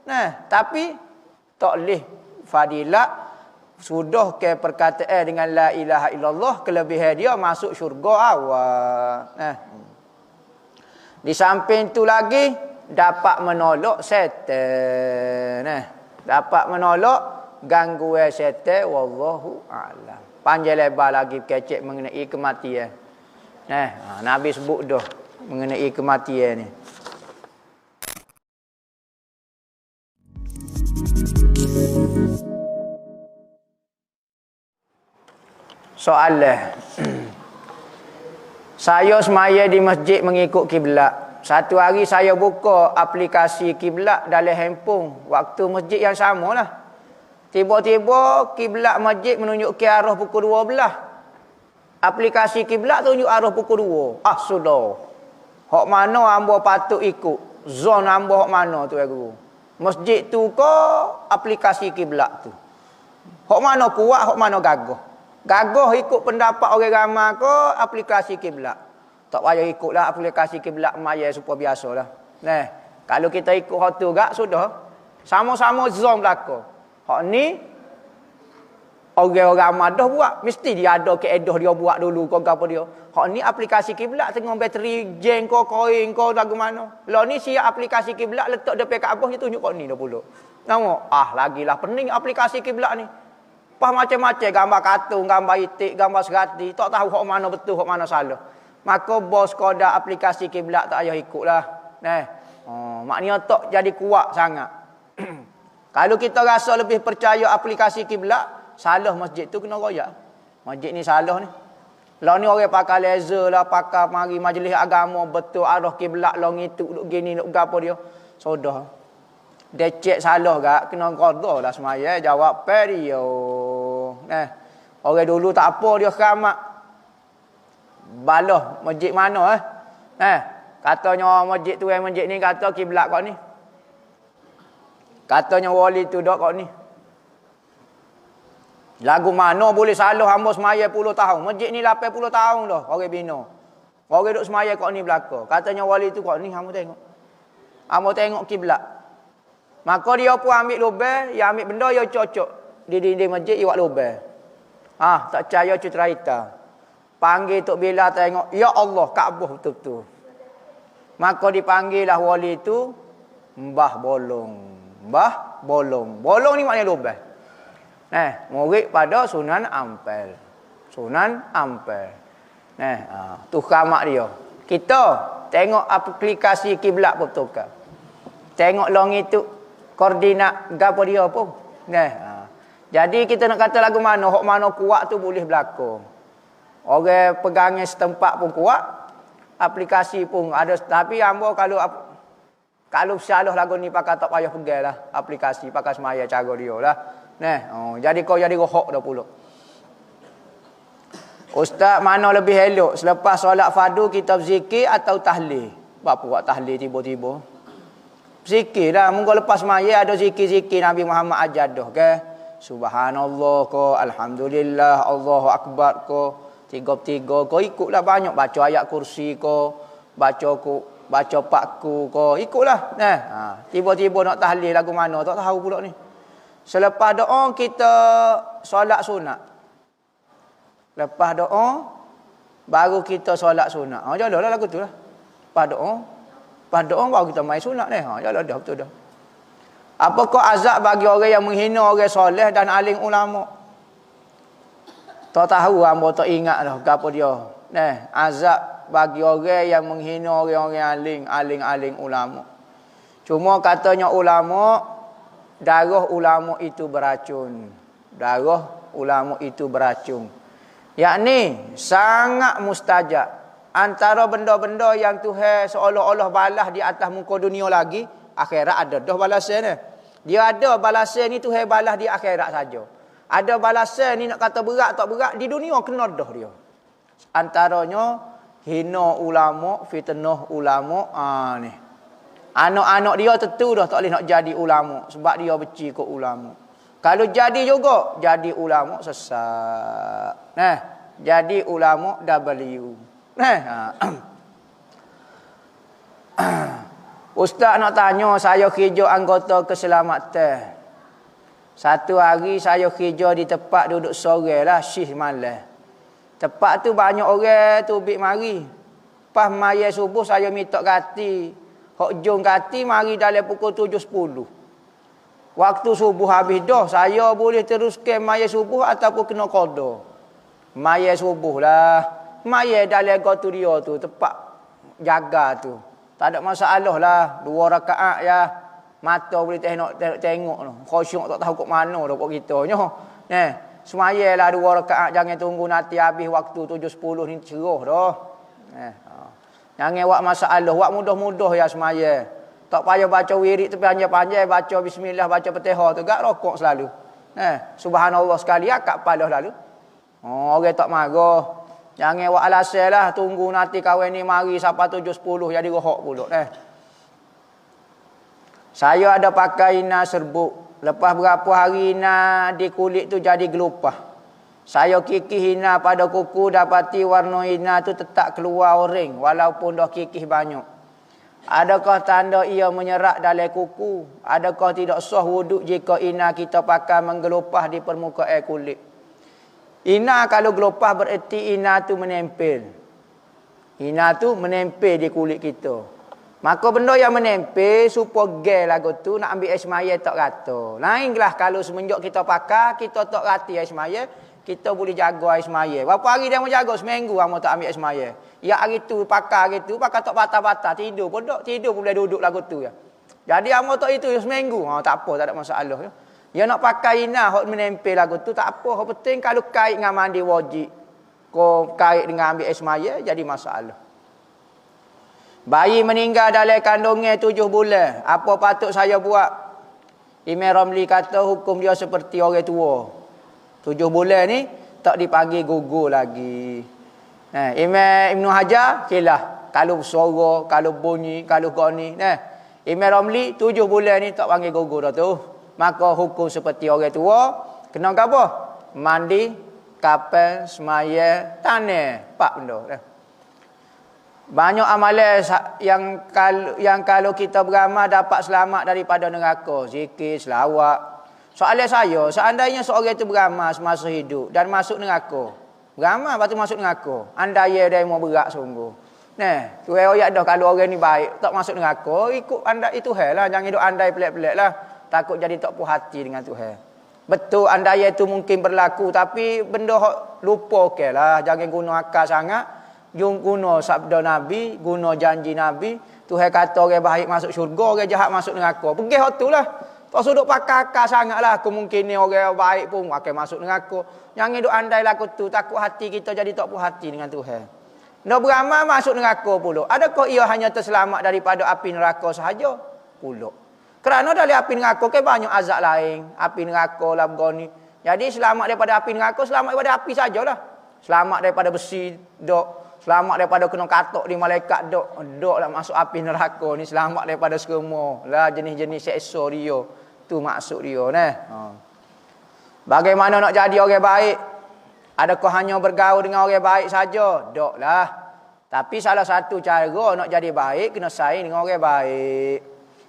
Nah, tapi tak leh fadilat sudah ke perkataan dengan la ilaha illallah, kelebihan dia masuk syurga awal. Di samping tu lagi dapat menolak setan. Dapat menolak gangguan setan, wallahu a'lam. Panjang lebar lagi kecek mengenai kematian. Nabi sebut dah mengenai kematian ni. Soalan. Saya semaya di masjid mengikut kiblat. Satu hari saya buka aplikasi kiblat dalam handphone. Waktu masjid yang sama lah. Tiba-tiba kiblat masjid menunjuk ke arah pukul 12. Aplikasi kiblat tunjuk arah pukul 2. Sudah. Hak mana hamba patut ikut? Zon hamba hak mana tu ya guru? Masjid tu ke aplikasi kiblat tu? Hak mana kuat, hak mana gagah? Gagah ikut pendapat orang ramai ke aplikasi kiblat? Tak payah ikutlah aplikasi kiblat maya supaya biasalah. Kalau kita ikut hak tu gak sudah sama-sama zon belaka. Hak ni orang ramai dah buat, mesti dia ada keedah dia buat dulu ke apa dia. Hak ni aplikasi kiblat tengah bateri jeng ko koin ko lagu mana. Lah ni siap aplikasi kiblat letak depan Kaabah dia tunjuk kau ni dah pula. Nampak? Lagilah pening aplikasi kiblat ni. Pas macam-macam gambar kartun, gambar itik, gambar serati, tak tahu hak mana betul, hak mana salah. Maka bos koda aplikasi kiblat tak payah ikutlah. Maknanya tak jadi kuat sangat. Kalau kita rasa lebih percaya aplikasi kiblat, salah masjid tu kena royak. Masjid ni salah ni. Lah ni orang pakai laser lah, pakai mari majlis agama betul arah kiblat lah ngituk duk gini duk gapo dia. Sudah. Dia cek salah gak kena qada lah semaya jawab perio. Orang dulu tak apa dia keramat. Balah masjid mana Katanya masjid tu masjid ni kata kiblat kau ni. Katanya wali tu dok kau ni. Lagu mana boleh salah hamba semaya 10 tahun. Masjid ni 80 tahun dah orang bina. Orang duk semaya kau ni belaka. Katanya wali tu kau ni hamba tengok. Hamba tengok kiblat. Maka dia pun ambil lubang, dia ambil benda dia cocok di dinding masjid dia buat lubang. Tak percaya cerita. Panggil Tok Bilal tengok, ya Allah, Kaabah betul-betul. Maka dipanggillah wali itu Mbah Bolong. Mbah Bolong. Bolong ni maknanya lubang. Murid pada Sunan Ampel. Sunan Ampel. Tu khamak dia. Kita tengok aplikasi kiblat betul-betul. Tengok long itu koordinat gapo dia pun. Jadi kita nak kata lagu mana, hok mana kuat tu boleh berlaku. Orang pegangnya setempat pun kuat, aplikasi pun ada. Tapi hamba kalau salah lagu ni pakai tak payah pegang lah aplikasi, pakai semaya cara dia lah. Jadi kau jadi rohok dah pula. Ustaz, mana lebih elok selepas solat fardu kita berzikir atau tahlil? Apa buat tahlil tiba-tiba? Zikir lah. Mungkin lepas semaya ada zikir-zikir Nabi Muhammad ajar dah ke? Subhanallah ko, alhamdulillah, Allahu akbar ko, tiga-tiga ko, ikutlah banyak baca ayat kursi ko, baca pakku ko, ikutlah. Tiba-tiba nak tahlil lagu mana tak tahu pula ni. Selepas doa kita solat sunat. Lepas doa baru kita solat sunat. Jalanlah lagu tu lah. Lepas doa baru kita main sunat ni. Jalan dah betul dah. Apakah azab bagi orang yang menghina orang soleh dan alim ulama? Tak tahu, hamba tak ingat dah apa dia. Azab bagi orang yang menghina orang-orang alim ulama. Cuma katanya ulama, darah ulama itu beracun. Darah ulama itu beracun. Yakni sangat mustajab. Antara benda-benda yang Tuhan seolah-olah balas di atas muka dunia lagi, akhirat ada dah balasan ni. Dia ada balasan ni Tuhan balas di akhirat saja. Ada balasan ni nak kata berat tak berat di dunia kena dah dia. Antaranya hina ulama, fitnah ulama, ni. Anak-anak dia tentu dah tak boleh nak jadi ulama sebab dia benci ke ulama. Kalau jadi juga jadi ulama sesat. Jadi ulama W. Ustaz nak tanya, saya kerja anggota keselamatan. Satu hari saya kerja di tempat duduk sore lah, shift malam. Tempat tu banyak orang tu bik mari. Pas maya subuh saya minta kati. Hok jom kati mari dalam pukul 7.10. Waktu subuh habis dah, saya boleh teruskan maya subuh ataupun kena qada. Maya subuh lah. Maya dalam gotu dia tu, tempat jaga tu. Tak ada masalah lah. 2 rakaat ya. Mata boleh tengok tu. Khusyuk tak tahu kat mana dah kat kita. Semayalah 2 rakaat. Jangan tunggu nanti habis waktu 7.10 ni cerah dah. Jangan buat masalah. Buat mudah-mudah ya semaya. Tak payah baca wirid tu panjang-panjang. Baca bismillah, baca Fatihah tu. Gak rokok selalu. Subhanallah sekali akak palah lalu. Orang tak marah. Jangan buat alasan lah. Tunggu nanti kawan ni mari sampai 7.10 jadi rohok pula. Saya ada pakai ina serbuk. Lepas berapa hari ina di kulit tu jadi gelupah. Saya kikih ina pada kuku, dapati warna ina tu tetap keluar orang walaupun dah kikih banyak. Adakah tanda ia menyerak dalam kuku? Adakah tidak sah wuduk jika ina kita pakai menggelupah di permukaan kulit? Ina kalau gelupah bererti ina tu menempel. Ina tu menempel di kulit kita. Maka benda yang menempel supaya gel lagu tu nak ambil air semaya tak rata. Lainlah kalau semenjak kita pakai, kita tak rati air semaya, kita boleh jaga air semaya. Berapa hari dia mau jaga? Seminggu hang tak ambil air semaya. Ya hari tu pakai tak patah-patah, tidur pun tak, tidur pun boleh duduk lagu tu ya. Jadi hang tak itu seminggu. Tak apa, tak ada masalah ya. Ya nak pakai ina hok menempel lagu tu tak apa. Hok penting kalau kait dengan mandi wajib. Kau kait dengan ambil air semaya jadi masalah. Bayi meninggal dalam kandungnya 7 bulan. Apa patut saya buat? Imam Ramli kata hukum dia seperti orang tua. 7 bulan ni tak dipanggil gugur lagi. Imam Ibn Hajar khilaf. Kalau suara, kalau bunyi, kalau goni. Nah, Imam Ramli 7 bulan ni tak panggil gugur dah tu. Maka hukum seperti orang tua. Kena apa? Mandi, kapal, semaya, tanah. 4 benda. Nah. Banyak amalan yang kalau kita beramal dapat selamat daripada neraka. Zikir, selawat. Soalan saya, seandainya seorang itu beramal semasa hidup dan masuk neraka. Beramal lepas tu masuk neraka. Andai dia mau berat sungguh. Nah, tu ayat dah kalau orang ni baik tak masuk neraka, ikut andai itu hal lah. Jangan hidup andai pelik-pelik lah. Takut jadi tak puas hati dengan Tuhan. Betul andai itu mungkin berlaku, tapi benda lupa okey lah. Jangan guna akal sangat. Guna sabda Nabi, guna janji Nabi. Tuhan kata orang baik masuk syurga, orang jahat masuk neraka. Pergi hak tu lah. Tak sudut pakai akal sangat lah. Kemungkinan orang baik pun akan masuk neraka. Jangan hidup andai laku tu. Takut hati kita jadi tak puas hati dengan Tuhan. Nak beramal masuk neraka pula. Adakah ia hanya terselamat daripada api neraka sahaja? Pula. Kerana dari api neraka ke banyak azab lain. Api neraka lah begini. Jadi selamat daripada api neraka, selamat daripada api sajalah. Selamat daripada besi, dok. Selamat daripada kena katok di malaikat, dok. Dok lah masuk api neraka ni. Selamat daripada semua. Lah jenis-jenis seksa dia. Tu maksud dia. Bagaimana nak jadi orang baik? Adakah hanya bergaul dengan orang baik saja? Dok lah. Tapi salah satu cara nak jadi baik, kena saing dengan orang baik.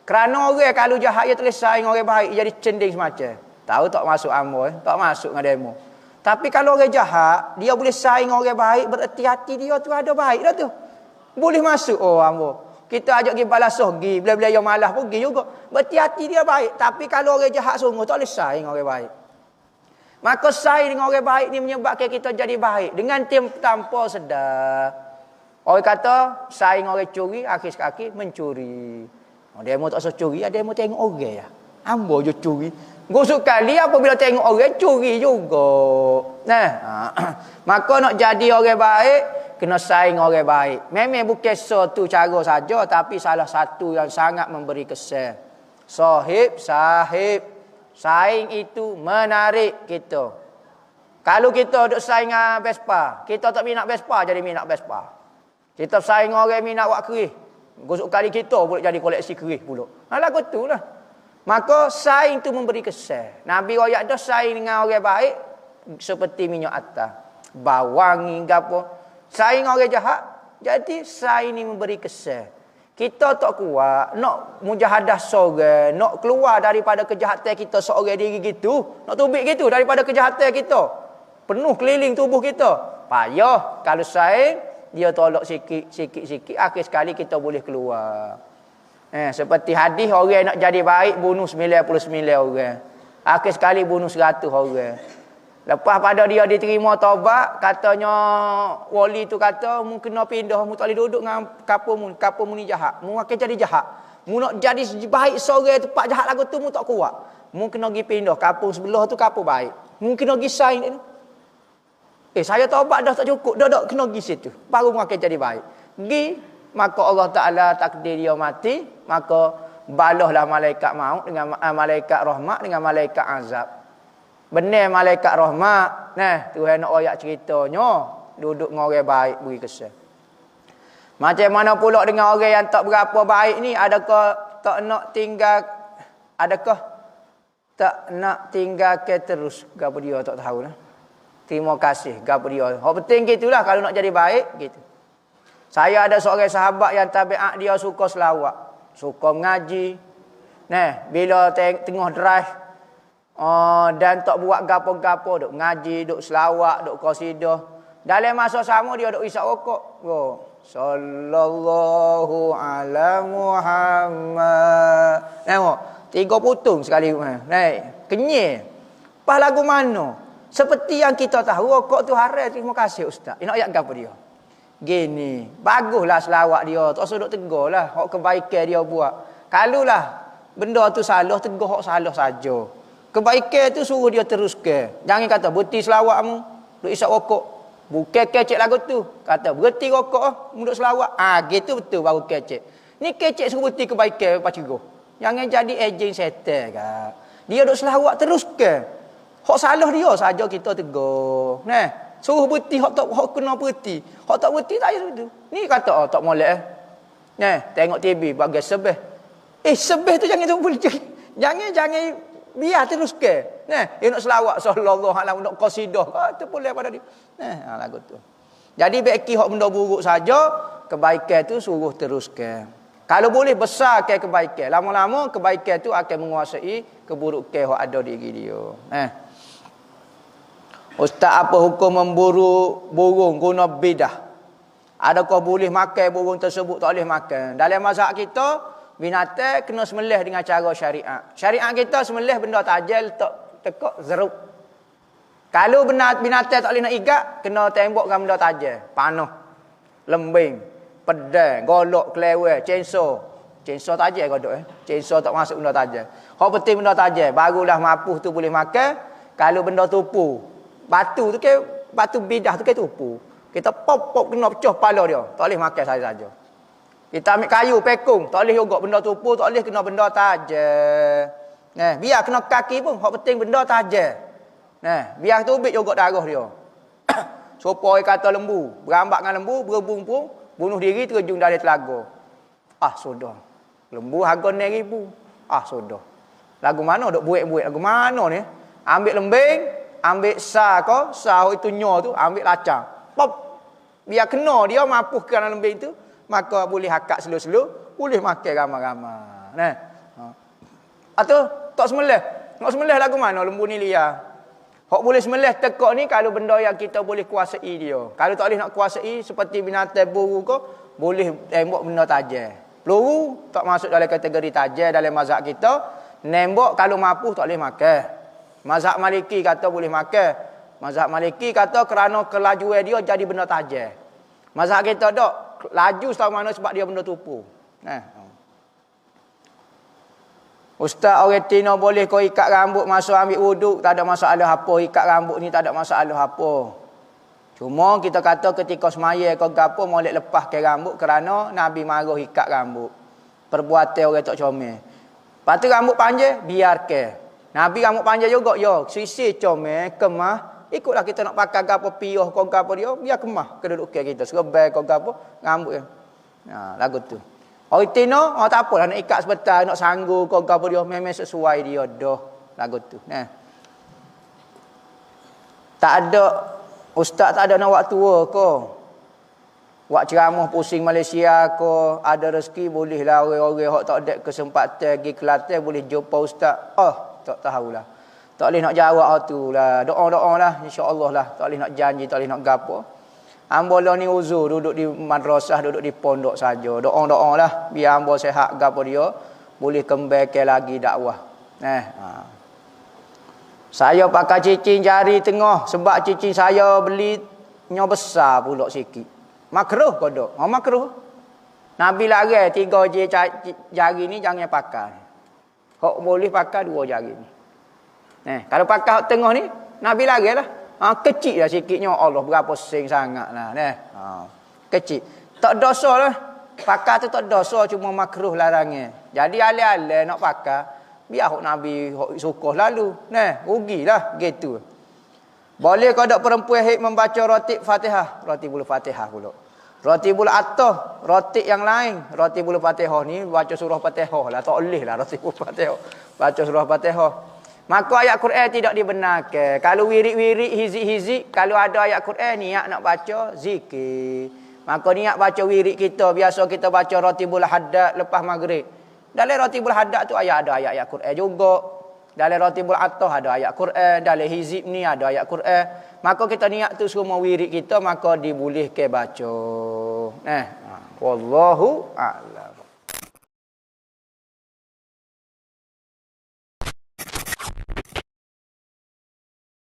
Kerana orang kalau jahat, dia tulis saing dengan orang baik, dia jadi cending semacam. Tahu tak masuk ambo, tak masuk dengan demo. Tapi kalau orang jahat, dia boleh saing dengan orang baik, berhati-hati dia tu ada baik dah tu. Boleh masuk, oh ambo. Kita ajak pergi balasah, pergi. Bila-bila yang malas pun pergi juga. Berhati-hati dia baik. Tapi kalau orang jahat sungguh, tak boleh saing dengan orang baik. Maka saing dengan orang baik ni menyebabkan kita jadi baik. Dengan tanpa sedar. Orang kata, saing orang curi, akhir sekali mencuri. Dia mau tak usah curi, dia mau tengok orang ya. Ambo je curi. Gosok kali apabila tengok orang curi juga. Maka nak jadi orang baik, kena saing orang baik. Memang bukan satu cara saja, tapi salah satu yang sangat memberi kesan. Sahib. Saing itu menarik kita. Kalau kita duk saing dengan Vespa, kita tak minat Vespa, jadi minat Vespa. Kita saing orang minat wak kerih. Gosok kali kita boleh jadi koleksi kerih pula. Lagu tu lah. Maka saing itu memberi kesan. Nabi royak dah saing dengan orang baik seperti minyak atas. Bawang hingga apa. Saing orang jahat. Jadi saing ini memberi kesan. Kita tak kuat nak mujahadah seorang, nak keluar daripada kejahatan kita seorang diri gitu, nak tubik gitu daripada kejahatan kita. Penuh keliling tubuh kita. Payah kalau saing dia tolak sikit-sikit, akhir sekali kita boleh keluar. Seperti hadis, orang nak jadi baik bunuh 99 orang. Akhir sekali bunuh 100 orang. Lepas pada dia diterima taubat, katanya wali tu kata, mu kena pindah, mu tak boleh duduk dengan kapur mu ni jahat. Mu akan jadi jahat. Mu nak jadi baik seorang tempat jahat lagu tu mu tak kuat. Mu kena pergi pindah kapur sebelah tu kapur baik. Mu kena pergi sign dia. Saya taubat dah tak cukup, dah kena pergi situ. Baru mu akan jadi baik. Pergi, maka Allah Ta'ala takdir dia mati, maka balahlah malaikat maut dengan malaikat rahmat dengan malaikat azab. Benar malaikat rahmat. Tuhan nak royak ceritanya, duduk dengan orang baik beri kesan. Macam mana pula dengan orang yang tak berapa baik ni, adakah tak nak tinggalkan terus gapo dia tak tahu lah. Terima kasih gapo dia. Hak penting gitulah kalau nak jadi baik gitu. Saya ada seorang sahabat yang tabiat dia suka selawat, suka mengaji. Bila tengah drive dan tak buat gapo-gapo, duk ngaji, duk selawat, duk qasidah. Dalam masa sama dia duk isap rokok. Sallallahu ala Muhammad. Tengok, 3 putung sekali. Kenyir. Pas lagu mana? Seperti yang kita tahu, rokok tu haram. Terima kasih Ustaz. Nak ayat gapo dia? Gini, baguslah selawat dia. Tak usah duk tegur lah. Hak kebaikan dia buat. Kalulah benda tu salah, tegur hak salah saja. Kebaikan tu suruh dia teruskan. Jangan kata berhenti selawatmu, duk isap rokok. Bukan kecek lagu tu. Kata berhenti rokok, duk selawat. Gitu betul baru kecek. Ni kecek suruh berhenti kebaikan pacigo. Jangan jadi ejen setan kan. Dia duk selawat teruskan. Hak salah dia saja kita tegur. Suruh berhenti hak kena berhenti. Hak tak berhenti tak payah tu. Ni kata tak molek tengok TV bagi sebeh. Sebeh tu jangan boleh. Jangan biar teruskan. Dia nak selawat sallallahu alaihi nak qasidah. Tu boleh pada dia. Lagu tu. Jadi beki hak benda buruk saja, kebaikan tu suruh teruskan. Kalau boleh besarkan kebaikan. Lama-lama kebaikan tu akan menguasai keburukan hak ada di diri dia. Ustaz, apa hukum memburu burung guna bidah? Adakah boleh makan burung tersebut, tak boleh makan? Dalam mazhab kita, binatang kena sembelih dengan cara syariat. Syariat kita sembelih benda tajam, tekak, zeruk. Kalau binatang tak boleh nak ikat, kena tembok dengan benda tajam. Panah, lembing, pedang, golok, kelewel, chainsaw. Chainsaw tajam kodok Chainsaw tak masuk benda tajam. Hak penting benda tajam, barulah mampu tu boleh makan. Kalau benda tupu, batu tu ke batu bidah tu ke tupu. Kita pop kena pecah kepala dia. Tak boleh makan saja. Kita ambil kayu pekung, tak boleh juga benda tupu, tak boleh kena benda tajam. Biar kena kaki pun, hak penting benda tajam. Biar tubik juga darah dia. Supaya kata lembu, berambak dengan lembu, berebung pun, bunuh diri terjun dari telaga. Sudah. Lembu harga 9,000. Sudah. Lagu mana duk buik-buik lagu mana ni? Ambil lembing, ambil sah itu nyo tu, ambil lacang. Pop. Biar kena dia mampu kerana lembing tu, maka boleh hakak selu-selu, boleh makan ramai-ramai. Atau tak sembelih. Nak sembelih lagu mana lembu ni liar. Hak boleh sembelih tekak ni kalau benda yang kita boleh kuasai dia. Kalau tak boleh nak kuasai seperti binatang buru ke, boleh tembak benda tajam. Peluru tak masuk dalam kategori tajam dalam mazhab kita. Nembak kalau mampu tak boleh makan. Mazhab Maliki kata boleh makan. Mazhab Maliki kata kerana kelajuan dia jadi benda tajam. Mazhab kita tak laju setahu mana sebab dia benda tupu. Ustaz, orang Tino boleh kau ikat rambut masa ambil wuduk, tak ada masalah apa. Ikat rambut ni tak ada masalah apa. Cuma kita kata ketika semaya kau gapo molek lepaskan rambut kerana Nabi marah ikat rambut. Perbuatan orang tak comel. Lepas tu rambut panjang biarkan. Nabi rambut panjang juga sisi comel kemah. Ikutlah kita nak pakai gapo piuh kau gapo dia, biar kemah kedudukan kita. Serbai kau gapo rambut dia. Lagu tu. Orang Tino, tak apalah nak ikat sebentar, nak sanggup kau gapo dia memang sesuai dia dah. Lagu tu. Tak ada ustaz, tak ada nak waktu tua ke. Wak ceramah pusing Malaysia ke, ada rezeki bolehlah orang-orang hak tak ada kesempatan pergi Kelantan boleh jumpa ustaz. Tak tahulah. Tak boleh nak jawab tu lah. Doa-doa lah. InsyaAllah lah. Tak boleh nak janji. Tak boleh nak gapo. Ambola ni uzur. Duduk di madrasah. Duduk di pondok saja. Doa-doa lah. Biar ambo sehat gapo dia. Boleh kembali lagi dakwah. Saya pakai cincin jari tengah. Sebab cincin saya beli nya besar pula sikit. Makruh kodok. Makruh. Nabi larang 3 jari ni jangan pakai. Hak boleh pakai 2 jari ni. Kalau pakai tengah ni, Nabi lagi lah. Kecil lah sikitnya. Allah berapa sing sangat lah. Kecil. Tak dosa lah. Pakai tu tak dosa, cuma makruh larangnya. Jadi alih-alih nak pakai, biar Nabi sukuh lalu. Rugilah gitu. Boleh kalau perempuan hik membaca roti Fatihah. Roti bulu Fatihah pula. Roti bulu atah, roti yang lain. Roti bulu Fatihah ni baca surah Fatihah lah. Tak boleh lah roti bulu Fatihah. Baca surah Fatihah. Maka ayat Quran tidak dibenarkan. Kalau wirid-wirid, hizik-hizik, kalau ada ayat Quran niat nak baca zikir. Maka niat baca wirid kita, biasa kita baca Ratibul Haddad lepas maghrib. Dalam Ratibul Haddad tu ada ayat-ayat Quran juga. Dalam Ratibul Atah ada ayat Quran, dalam hizib ni ada ayat Quran. Maka kita niat tu semua wirid kita, maka dibolehkan baca. Wallahu a'lam.